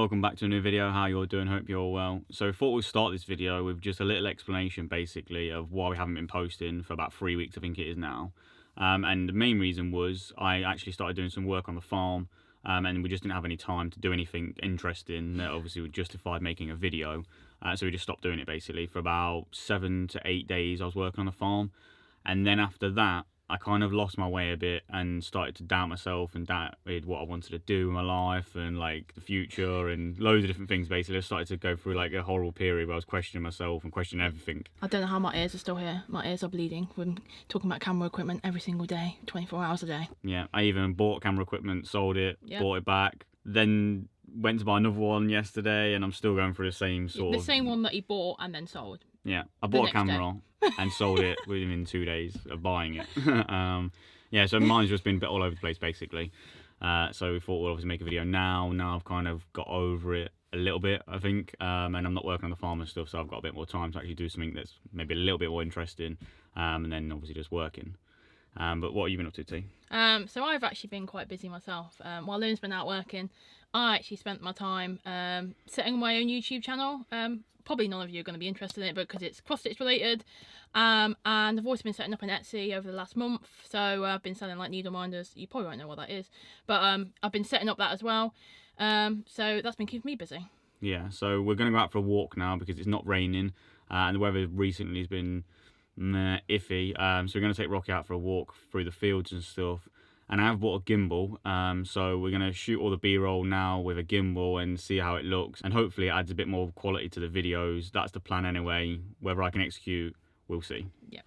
welcome back to a new video. How you're doing? Hope you're well. So thought we'd start this video with just a little explanation basically of why we haven't been posting for about 3 weeks, I think it is now. And the main reason was I actually started doing some work on the farm, and we just didn't have any time to do anything interesting that obviously would justify making a video. So we just stopped doing it basically. For about 7 to 8 days I was working on the farm, and then after that I kind of lost my way a bit and started to doubt myself and doubted what I wanted to do in my life and like the future and loads of different things basically. I started to go through like a horrible period where I was questioning myself and questioning everything. I don't know how my ears are still here. My ears are bleeding. We're talking about camera equipment every single day, 24 hours a day. Yeah, I even bought camera equipment, sold it, bought it back, then went to buy another one yesterday, and I'm still going through the same The same one that he bought and then sold. Yeah, I bought a camera and sold it within 2 days of buying it. Yeah, so mine's just been a bit all over the place basically. So we thought we'll obviously make a video now. Now I've kind of got over it a little bit, I think, and I'm not working on the farm and stuff, so I've got a bit more time to actually do something that's maybe a little bit more interesting, and then obviously just working. But what have you been up to, T? So I've actually been quite busy myself. While Lynn's been out working, I actually spent my time setting my own YouTube channel. Probably none of you are going to be interested in it because it's cross-stitch related, and I've also been setting up an Etsy over the last month, so I've been selling like needle minders. You probably won't know what that is, but I've been setting up that as well, so that's been keeping me busy. Yeah, so we're going to go out for a walk now because it's not raining, and the weather recently has been iffy, so we're going to take Rocky out for a walk through the fields and stuff. And I have bought a gimbal, so we're going to shoot all the b-roll now with a gimbal and see how it looks, and hopefully it adds a bit more quality to the videos. That's the plan anyway. Whether I can execute, we'll see. Yeah.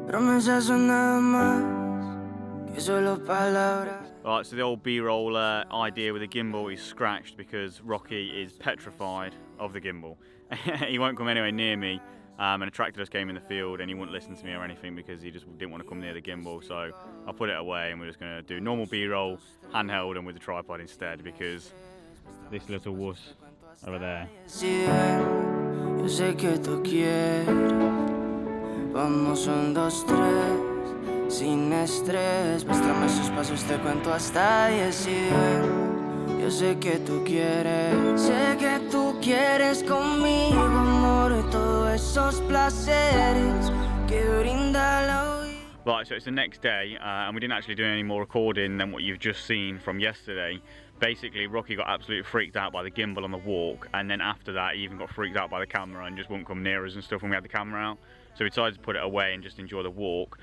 Promesas son nada más que solo palabras. Right, so the old b-roll idea with the gimbal is scratched because Rocky is petrified of the gimbal. He won't come anywhere near me, and a tractor just came in the field and he wouldn't listen to me or anything because he just didn't want to come near the gimbal. So I put it away and we're just going to do normal b-roll, handheld and with the tripod instead, because this little wuss over there. Sin estrés, muéstrame esos pasos, te cuento hasta 10 y ven. Yo sé que tú quieres conmigo, amor, todos esos placeres que brinda la vida. Right, so it's the next day, and we didn't actually do any more recording than what you've just seen from yesterday. Basically, Rocky got absolutely freaked out by the gimbal on the walk, and then after that he even got freaked out by the camera and just wouldn't come near us and stuff when we had the camera out. So we decided to put it away and just enjoy the walk.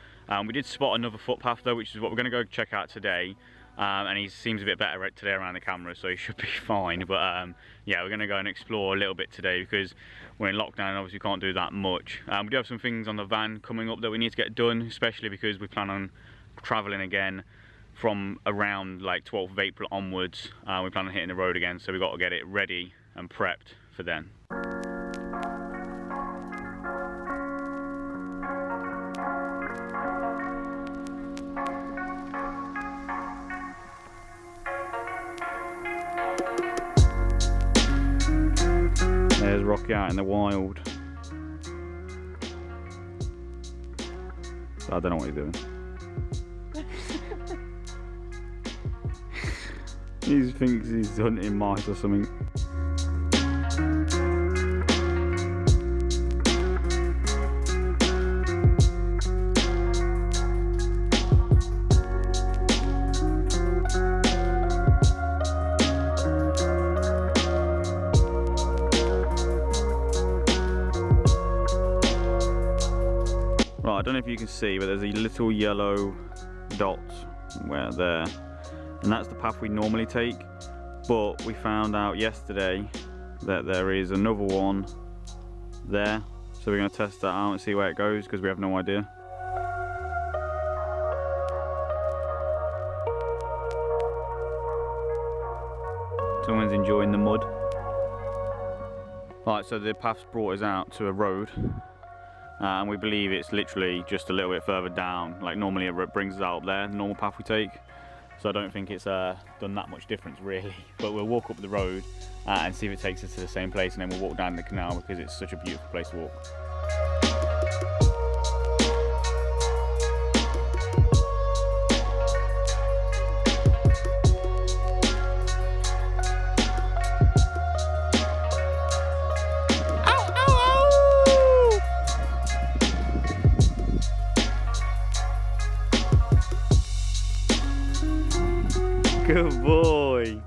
We did spot another footpath though, which is what we're going to go check out today, and he seems a bit better today around the camera, so he should be fine. But yeah, we're going to go and explore a little bit today because we're in lockdown and obviously we can't do that much. We do have some things on the van coming up that we need to get done, especially because we plan on travelling again from around like 12th of April onwards. We plan on hitting the road again, so we've got to get it ready and prepped for then. There's Rocky out in the wild. I don't know what he's doing. He thinks he's hunting mice or something. Right, I don't know if you can see, but there's a little yellow dot where there. And that's the path we normally take, but we found out yesterday that there is another one there, so we're going to test that out and see where it goes because we have no idea. Someone's enjoying the mud. Right, so the path's brought us out to a road, and we believe it's literally just a little bit further down. Like normally it brings us out up there, the normal path we take. so I don't think it's done that much difference really. But we'll walk up the road and see if it takes us to the same place, and then we'll walk down the canal because it's such a beautiful place to walk. Good boy.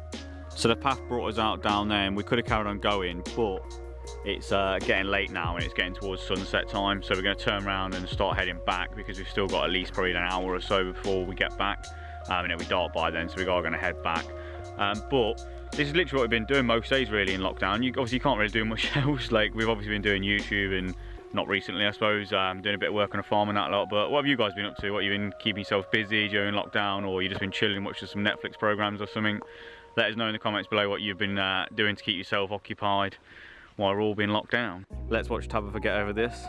So the path brought us out down there, and we could have carried on going, but it's getting late now and it's getting towards sunset time, so we're going to turn around and start heading back because we've still got at least probably an hour or so before we get back, and it'll be dark by then, so we are going to head back. But this is literally what we've been doing most days really in lockdown. You obviously can't really do much else. Like, we've obviously been doing YouTube, and not recently I suppose, doing a bit of work on a farm and that lot. But what have you guys been up to? What, you been keeping yourself busy during lockdown, or you just been chilling, watching some Netflix programs or something? Let us know in the comments below what you've been doing to keep yourself occupied while we're all being locked down. Let's watch Tabitha get over this.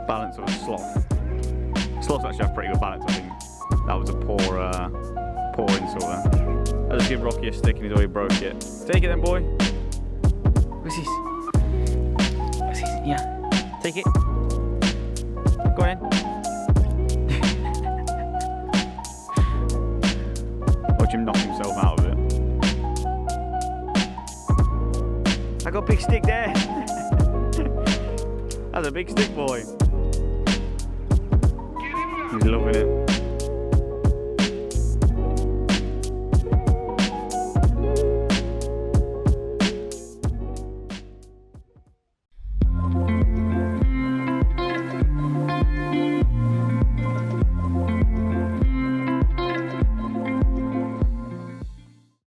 Balance of a sloth. Sloths actually have pretty good balance, I think. That was a poor insult there. I'll just give Rocky a stick and he's already broke it. Take it then, boy. What's this? What's this? Yeah. Take it. Go on in. Watch him knock himself out of it. I got a big stick there. That's a big stick, boy. He's loving it.